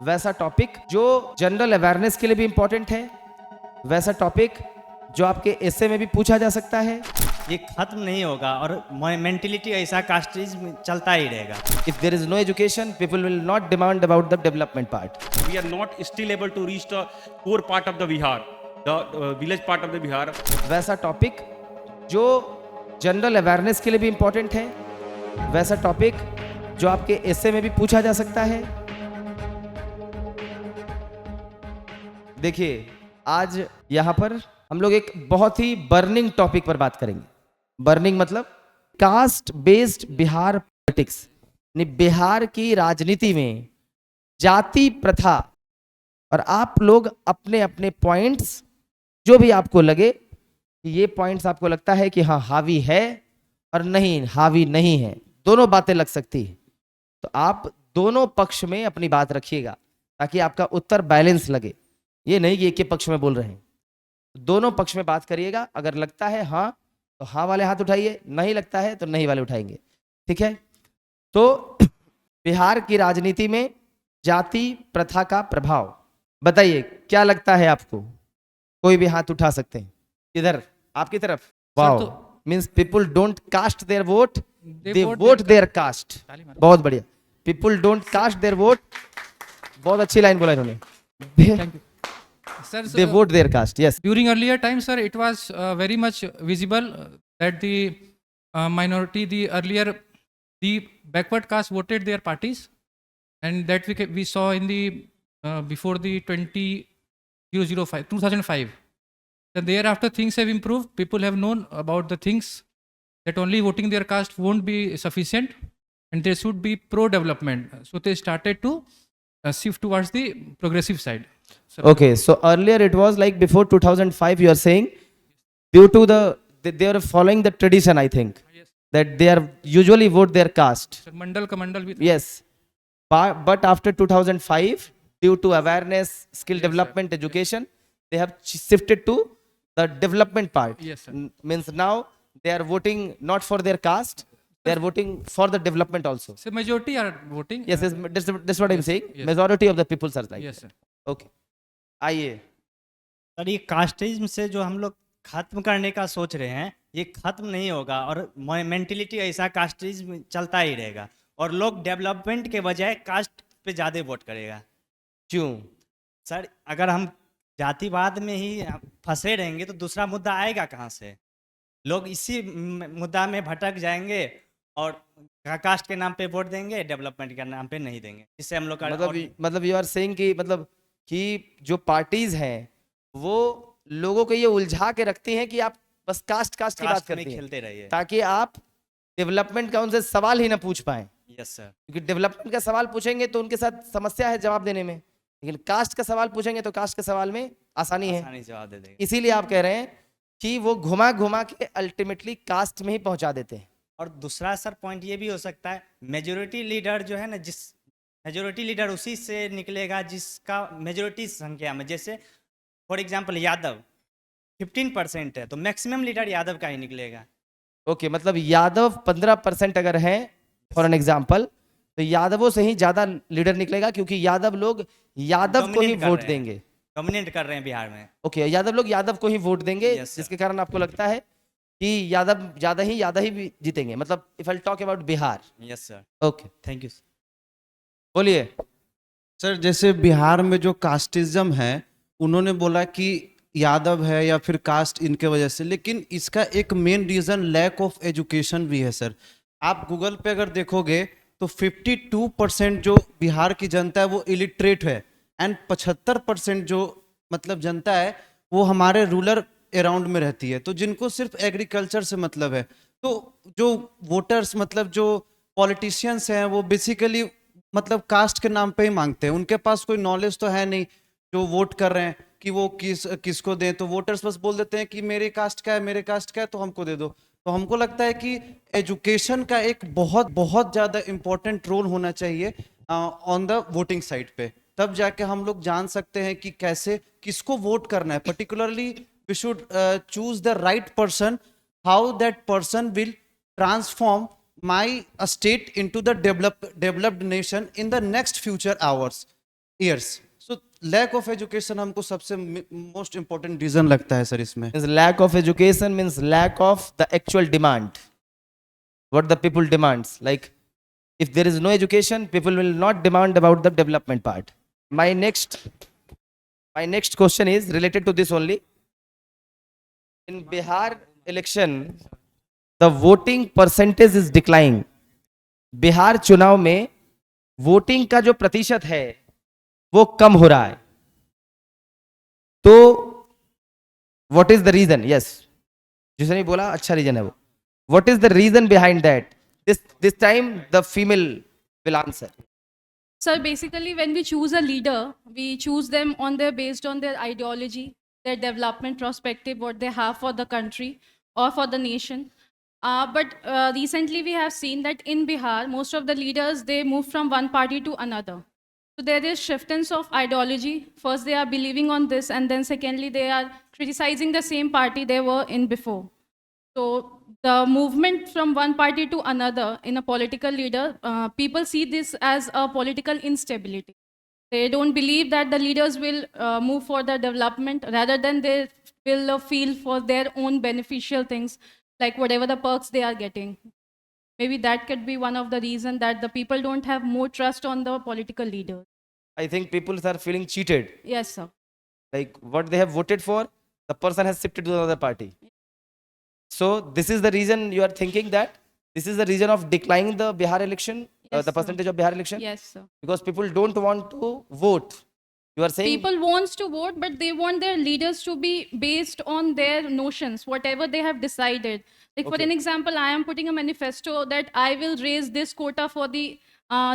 वैसा टॉपिक जो general awareness के लिए भी इंपॉर्टेंट है, वैसा टॉपिक जो आपके एसे में भी पूछा जा सकता है। ये खत्म नहीं होगा और मेंटेलिटी ऐसा कास्टिज्म चलता ही रहेगा। If there is no education, people will not demand about the development part. We are not still able to reach the core part of the Bihar, the village part of the Bihar. वैसा topic जो general awareness के लिए भी important है, वैसा topic जो आपके एसे में भी पूछा जा सकता है। देखिए, आज यहां पर हम लोग एक बहुत ही बर्निंग टॉपिक पर बात करेंगे। बर्निंग मतलब caste based Bihar politics, Bihar की राजनीति में जाति प्रथा, और आप लोग अपने अपने पॉइंट्स जो भी आपको लगे कि ये पॉइंट्स आपको लगता है कि हाँ हावी है और नहीं हावी नहीं है, दोनों बातें लग सकती है, तो आप दोनों पक्ष में अपनी बात रखिएगा ताकि आपका उत्तर बैलेंस लगे। ये नहीं कि एक ही पक्ष में बोल रहे हैं, दोनों पक्ष में बात करिएगा। अगर लगता है हाँ तो हाँ वाले हाथ उठाइए, नहीं लगता है तो नहीं वाले उठाएंगे, ठीक है। तो बिहार की राजनीति में जाति प्रथा का प्रभाव बताइए, क्या लगता है आपको? कोई भी हाथ उठा सकते हैं। इधर आपकी तरफ। Wow, means people don't cast their vote, they vote their caste. बहुत बढ़िया। People don't cast their vote, बहुत अच्छी लाइन बोला इन्होंने। Thank you. Sir, They vote their caste, yes. during earlier times, sir, it was very much visible that the minority, the backward caste voted their parties, and that we saw in the before the 2005. Then thereafter things have improved. People have known about the things that only voting their caste won't be sufficient, and there should be pro-development. So they started to shift towards the progressive side. Sir, Okay, so earlier it was like before 2005, you are saying due to they are following the tradition, I think, yes. that they are usually vote their caste. Sir, mandal ka mandal with Yes, but after 2005, due to awareness, skill Yes, sir. development, education, they have shifted to the development part. Yes, sir. Means now they are voting not for their caste, they are voting for the development also. So majority are voting. Yes, that's what I'm saying. yes. Majority of the people are like Yes, that. sir. Okay, आइए। Sir, ये casteism से जो हम लोग खत्म करने का सोच रहे हैं, ये खत्म नहीं होगा और मेंटेलिटी ऐसा कास्टिज्म चलता ही रहेगा और लोग डेवलपमेंट के बजाय कास्ट पे ज़्यादा वोट करेगा। क्यों? सर, अगर हम जातिवाद में ही फंसे रहेंगे तो दूसरा मुद्दा आएगा कहाँ से? लोग इसी मुद्दा में भटक जाएंगे और कास्ट के नाम पे वोट देंगे, डेवलपमेंट के नाम पे नहीं देंगे। इससे हम लोग का मतलब यू आर सेइंग कि मतलब कि जो पार्टीज हैं वो लोगों को ये उलझा के रखती हैं कि आप बस कास्ट की बात कास्ट में करते हैं खेलते रहिए। ताकि आप डेवलपमेंट का उनसे सवाल ही ना पूछ पाए, यस सर। क्योंकि डेवलपमेंट का सवाल पूछेंगे तो उनके साथ समस्या है जवाब देने में, लेकिन कास्ट का सवाल पूछेंगे तो कास्ट के सवाल में आसानी है। आसानी जवाब दे देंगे। इसीलिए आप कह रहे हैं कि वो घुमा घुमा के अल्टीमेटली कास्ट में ही पहुंचा देते हैं। और दूसरा सर पॉइंट ये भी हो सकता है, मेजोरिटी लीडर जो है ना, जिस मेजोरिटी लीडर उसी से निकलेगा जिसका मेजोरिटी संख्या में, जैसे फॉर एग्जांपल यादव 15% है तो मैक्सिमम लीडर यादव का ही निकलेगा। ओके, मतलब यादव 15% अगर है फॉर एन एग्जांपल, तो यादवों से ही ज्यादा लीडर निकलेगा क्योंकि यादव लोग यादव को ही वोट देंगे। डोमिनेट कर रहे हैं बिहार में। ओके, यादव लोग यादव को ही वोट देंगे, Yes, sir. जिसके कारण आपको लगता है कि यादव ज्यादा ही भी जीतेंगे। मतलब if I talk about Bihar. Yes sir, okay, thank you. बोलिए। सर, जैसे बिहार में जो कास्टिज्म है, उन्होंने बोला कि यादव है या फिर कास्ट इनके वजह से, लेकिन इसका एक main reason lack of education भी है सर। आप गूगल पे अगर देखोगे तो 52% जो बिहार की जनता है वो इलिटरेट है, एंड 75% जो मतलब जनता है वो हमारे रूरल अराउंड में रहती है, तो जिनको सिर्फ एग्रीकल्चर से मतलब है। तो जो वोटर्स मतलब जो पॉलिटिशियंस हैं वो बेसिकली मतलब कास्ट के नाम पे ही मांगते हैं, उनके पास कोई नॉलेज तो है नहीं जो वोट कर रहे हैं कि वो किसको दें। तो वोटर्स बस बोल देते हैं कि मेरे कास्ट का है तो हमको दे दो। तो हमको लगता है कि एजुकेशन का एक बहुत बहुत ज़्यादा इम्पोर्टेंट रोल होना चाहिए ऑन द वोटिंग साइड पे, तब जाके हम लोग जान सकते हैं कि कैसे किसको वोट करना है। Particularly we should choose the right person, how that person will transform my state into the developed nation in the next future hours. Years. So lack of education हमको सबसे मोस्ट इम्पोर्टेंट रीजन लगता है sir इसमें। Means lack of education means lack of the actual demand. What the people demands. Like if there is no education, people will not demand about the development part. My next question is related to this only. In Bihar election, the voting percentage is declining. Bihar चुनाव में voting का जो प्रतिशत है वो कम हो रहा है, तो what is the reason? Yes, जिसने भी बोला अच्छा रीजन है वो. What is the reason behind that? This time the female will answer. Sir, basically, when we choose a leader, we choose them based on their ideology, their development perspective, what they have for the country or for the nation. But recently, we have seen that in Bihar, most of the leaders they move from one party to another. So there is shiftance of ideology. First, they are believing on this, and then secondly, they are criticizing the same party they were in before. So the movement from one party to another in a political leader, people see this as a political instability. They don't believe that the leaders will move for the development, rather than they will feel for their own beneficial things, like whatever the perks they are getting. Maybe that could be one of the reasons that the people don't have more trust on the political leaders. I think people are feeling cheated. Yes, sir. Like what they have voted for, the person has shifted to another party. So this is the reason you are thinking that this is the reason of declining the Bihar election, Yes, the sir. percentage of Bihar election, Yes, sir. because people don't want to vote. You are saying People wants to vote, but they want their leaders to be based on their notions, whatever they have decided. Like for Okay. an example, I am putting a manifesto that I will raise this quota for the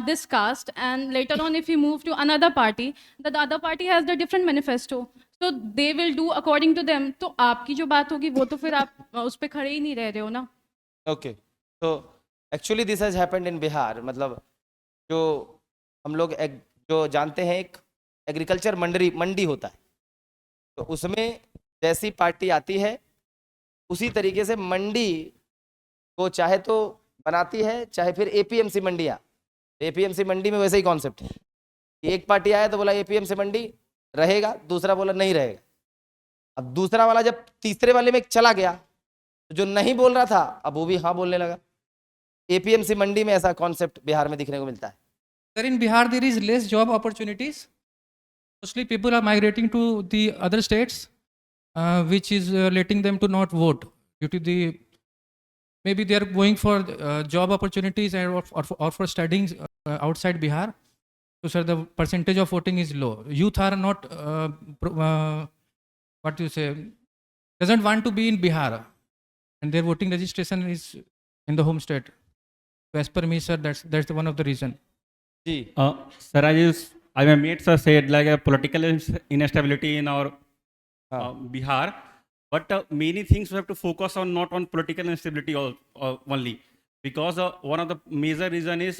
this caste, and later on, if you move to another party, the other party has the different manifesto, so they will do according to them. तो आपकी जो बात होगी वो तो फिर आप उस पे खड़े ही नहीं रह रहे हो ना. ओके. तो actually this has happened in Bihar. मतलब जो हम लोग जो जानते हैं एक एग्रीकल्चर मंडी होता है, तो उसमें जैसी पार्टी आती है उसी तरीके से मंडी को चाहे तो बनाती है, चाहे फिर एपीएमसी मंडियाँ. एपीएमसी मंडी में वैसे ही कॉन्सेप्ट है कि एक पार्टी आया तो बोला एपीएमसी मंडी रहेगा, दूसरा बोला नहीं रहेगा. अब दूसरा वाला जब तीसरे वाले में चला गया तो जो नहीं बोल रहा था अब वो भी हाँ बोलने लगा. एपीएमसी मंडी में ऐसा कॉन्सेप्ट बिहार में दिखने को मिलता है. Sir, in Bihar, there is less job opportunities. Mostly people are migrating to the other states, which is letting them to not vote due to the maybe they are going for job opportunities or for studying outside Bihar. So, sir, the percentage of voting is low. Youth are not what you say doesn't want to be in Bihar, and their voting registration is in the home state. So, as per me, sir, that's the one of the reason. जी. Sir, I my mates have said like a political instability in our Bihar, but many things we have to focus on, not on political instability only, because one of the major reason is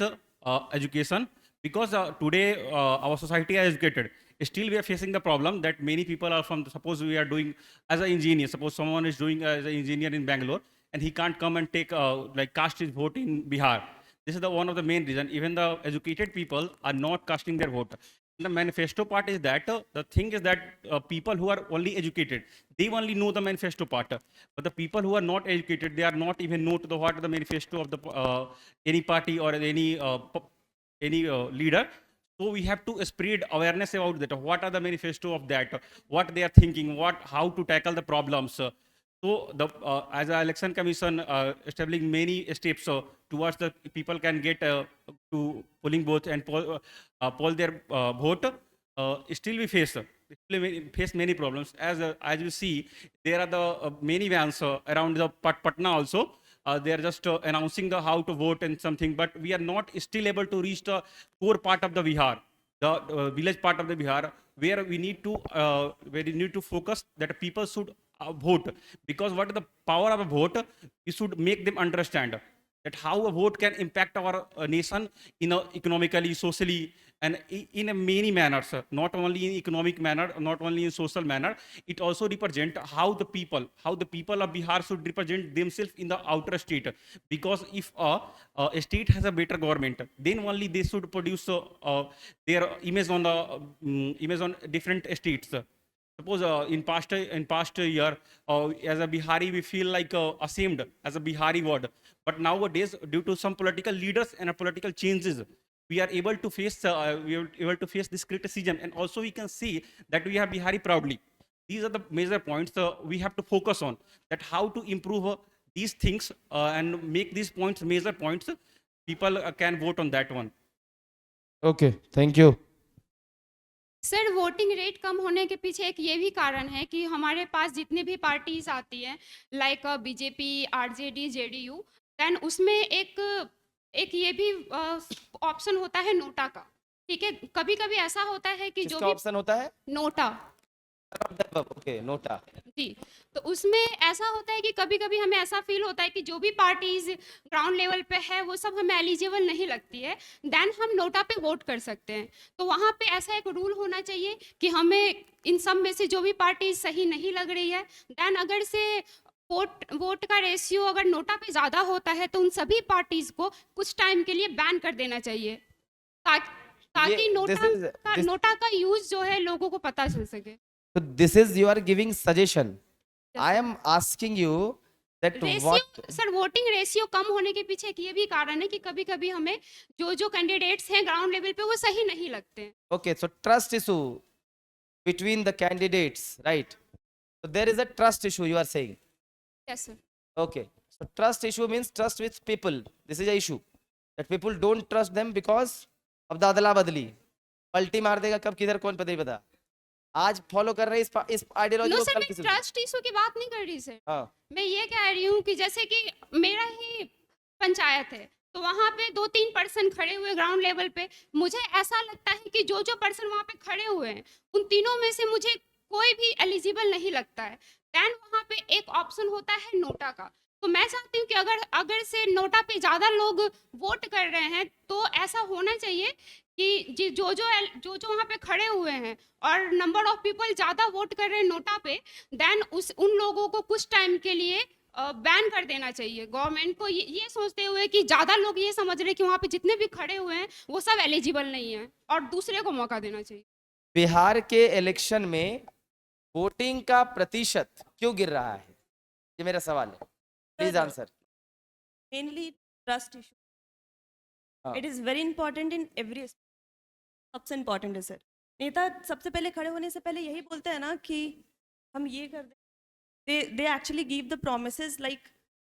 education. Because today our society is educated, still we are facing the problem that many people are from, suppose we are doing as an engineer, suppose someone is doing as an engineer in Bangalore and he can't come and take like cast his vote in Bihar. This is the one of the main reason. Even the educated people are not casting their vote. The manifesto part is that the thing is that people who are only educated, they only know the manifesto part. But the people who are not educated, they are not even know to the what the manifesto of the any party or any leader. So we have to spread awareness about that. What are the manifesto of that? What they are thinking? How to tackle the problems? So the as an election commission establishing many steps towards the people can get to polling booth and poll their vote. Still we face many problems. As you see, there are the many vans around the Patna also. They are just announcing the how to vote and something, but we are not still able to reach the core part of the Bihar, the village part of the Bihar, where we need to focus that people should vote. Because what is the power of a vote? We should make them understand that how a vote can impact our nation economically, socially, and in a many manners, not only in economic manner, not only in social manner, it also represent how the people of Bihar should represent themselves in the outer state. Because if a state has a better government, then only they should produce their image on the image on different states. Suppose in past year, as a Bihari, we feel like ashamed as a Bihari word. But nowadays, due to some political leaders and political changes, we are able to face this criticism, and also we can see that we have Bihari proudly. These are the major points we have to focus on. That how to improve these things and make these points major points. People can vote on that one. Okay, thank you. Sir voting rate कम होने के पीछे एक ये भी कारण है कि हमारे पास जितनी भी पार्टीज आती हैं like BJP, RJD, JDU, then उसमें एक ये भी ऑप्शन होता है नोटा का। ठीक है, कभी कभी ऐसा होता है कि जो किसका भी ऑप्शन होता है? NOTA, okay, NOTA. जी, तो उसमें ऐसा होता है कि कभी कभी हमें ऐसा फील होता है कि जो भी पार्टीज ग्राउंड लेवल पे है वो सब हमें एलिजिबल नहीं लगती है, देन हम नोटा पे वोट कर सकते हैं। तो वहाँ पे ऐसा एक रूल होना चाहिए कि हमें इन सब में से जो भी पार्टीज सही नहीं लग रही है, देन अगर से वोट का रेशियो अगर नोटा पे ज़्यादा होता है तो उन सभी पार्टीज को कुछ टाइम के लिए बैन कर देना चाहिए, ताकि नोटा का यूज जो है लोगों को पता चल सके। So this is you are giving suggestion. I am asking you that ratio, what sir voting ratio कम होने के पीछे एक ये भी कारण है कि कभी कभी हमें जो कैंडिडेट्स हैं ग्राउंड लेवल पे वो सही नहीं लगते हैं। okay, so trust issue between the candidates, right? So there is a trust issue you are saying. Yes sir. Okay, so trust issue means trust with people. This is a issue that people don't trust them because of the अदला बदली। पलटी मार देगा कब किधर कौन पता ही पता। आज फॉलो कर रहे हैं इस आइडियोलॉजी नो को, सर, कल मैं किसी ट्रस्ट इशू की बात नहीं कर रही सर। हाँ, मैं ये कह रही हूँ कि जैसे कि मेरा ही पंचायत है तो वहाँ पे 2-3 पर्सन खड़े हुए ग्राउंड लेवल पे, मुझे ऐसा लगता है कि जो पर्सन वहाँ पे खड़े हुए हैं उन तीनों में से मुझे कोई भी एलिजिबल नहीं लगता है, देन वहाँ पे एक ऑप्शन होता है नोटा का। तो मैं चाहती हूँ कि अगर से नोटा पे ज़्यादा लोग वोट कर रहे हैं तो ऐसा होना चाहिए कि जो वहाँ पे खड़े हुए हैं और नंबर ऑफ पीपल ज़्यादा वोट कर रहे हैं नोटा पे, देन उन लोगों को कुछ टाइम के लिए बैन कर देना चाहिए गवर्नमेंट को, ये सोचते हुए कि ज़्यादा लोग ये समझ रहे हैं कि वहाँ पे जितने भी खड़े हुए हैं वो सब एलिजिबल नहीं है और दूसरे को मौका देना चाहिए। बिहार के इलेक्शन में वोटिंग का प्रतिशत क्यों गिर रहा है, ये मेरा सवाल है, please answer. Mainly trust issue. हाँ। It is very important in every सबसे इम्पोर्टेंट है सर। नेता सबसे पहले खड़े होने से पहले यही बोलते हैं ना कि हम ये कर दें, they actually give the promises like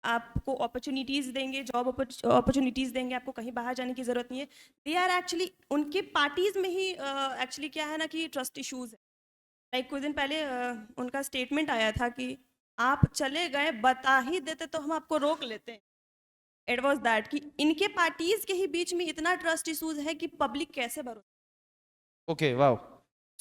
आपको अपॉर्चुनिटीज़ देंगे, जॉब अपॉर्चुनिटीज़ देंगे, आपको कहीं बाहर जाने की ज़रूरत नहीं है। दे आर एक्चुअली उनके पार्टीज़ में ही एक्चुअली क्या है ना कि ट्रस्ट इश्यूज़ है। लाइक कुछ दिन पहले उनका स्टेटमेंट आया था कि आप चले गए, बता ही देते तो हम आपको रोक लेते हैं। इट वॉज दैट कि इनके पार्टीज के ही बीच में इतना ट्रस्ट इशूज है कि पब्लिक कैसे भरोसा। Okay, wow.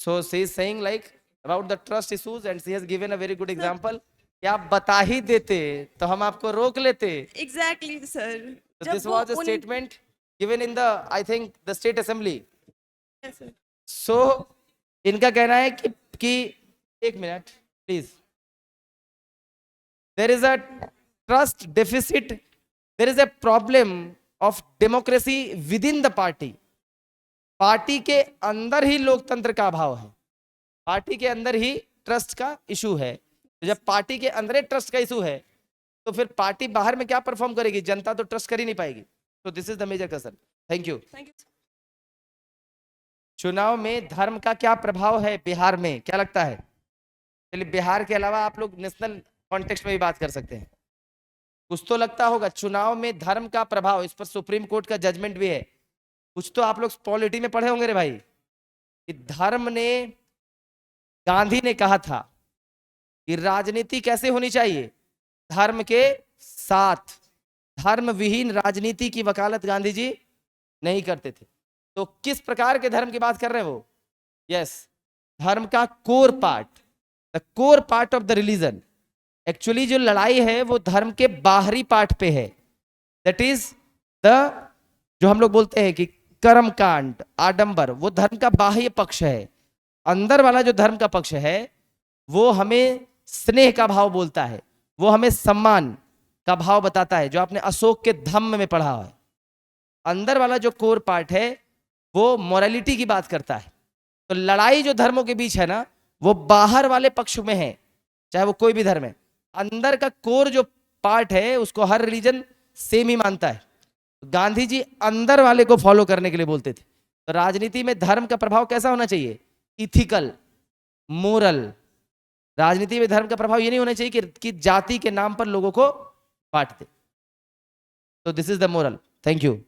So she is saying like about the trust issues and she has given a very good example कि आप बता ही देते तो हम आपको रोक लेते। Exactly sir. So this was a statement given in the I think the state assembly. So इनका कहना है कि एक minute please, there is a trust deficit, there is a problem of democracy within the party. Party के अंदर ही लोकतंत्र का अभाव है, पार्टी के अंदर ही ट्रस्ट का इशू है। तो जब पार्टी के अंदर ट्रस्ट का इशू है तो फिर पार्टी बाहर में क्या परफॉर्म करेगी, जनता तो ट्रस्ट कर ही नहीं पाएगी। तो this is the major concern. Thank you. चुनाव में धर्म का क्या प्रभाव है बिहार में, क्या लगता है? चलिए बिहार के अलावा आप लोग नेशनल कॉन्टेक्स्ट में भी बात कर सकते हैं। कुछ तो लगता होगा चुनाव में धर्म का प्रभाव, इस पर सुप्रीम कोर्ट का जजमेंट भी है। कुछ तो आप लोग पॉलिटी में पढ़े होंगे रे भाई कि धर्म ने, गांधी ने कहा था कि राजनीति कैसे होनी चाहिए, धर्म के साथ। धर्म विहीन राजनीति की वकालत गांधी जी नहीं करते थे। तो किस प्रकार के धर्म की बात कर रहे हैं वो? यस, धर्म का core part, the core part of the religion. Actually जो लड़ाई है वो धर्म के बाहरी पार्ट पे है, दैट इज द, जो हम लोग बोलते हैं कि कर्म कांड, आडंबर, वो धर्म का बाह्य पक्ष है। अंदर वाला जो धर्म का पक्ष है वो हमें स्नेह का भाव बोलता है, वो हमें सम्मान का भाव बताता है, जो आपने अशोक के धम्म में पढ़ा है। अंदर वाला जो कोर पार्ट है वो मोरालिटी की बात करता है। तो लड़ाई जो धर्मों के बीच है ना, वो बाहर वाले पक्ष में है, चाहे वो कोई भी धर्म है। अंदर का कोर जो पार्ट है उसको हर रिलीजन सेम ही मानता है। गांधी जी अंदर वाले को फॉलो करने के लिए बोलते थे। तो राजनीति में धर्म का प्रभाव कैसा होना चाहिए? Ethical, moral. राजनीति में धर्म का प्रभाव ये नहीं होना चाहिए कि जाति के नाम पर लोगों को बांट दे। तो this is the moral. Thank you.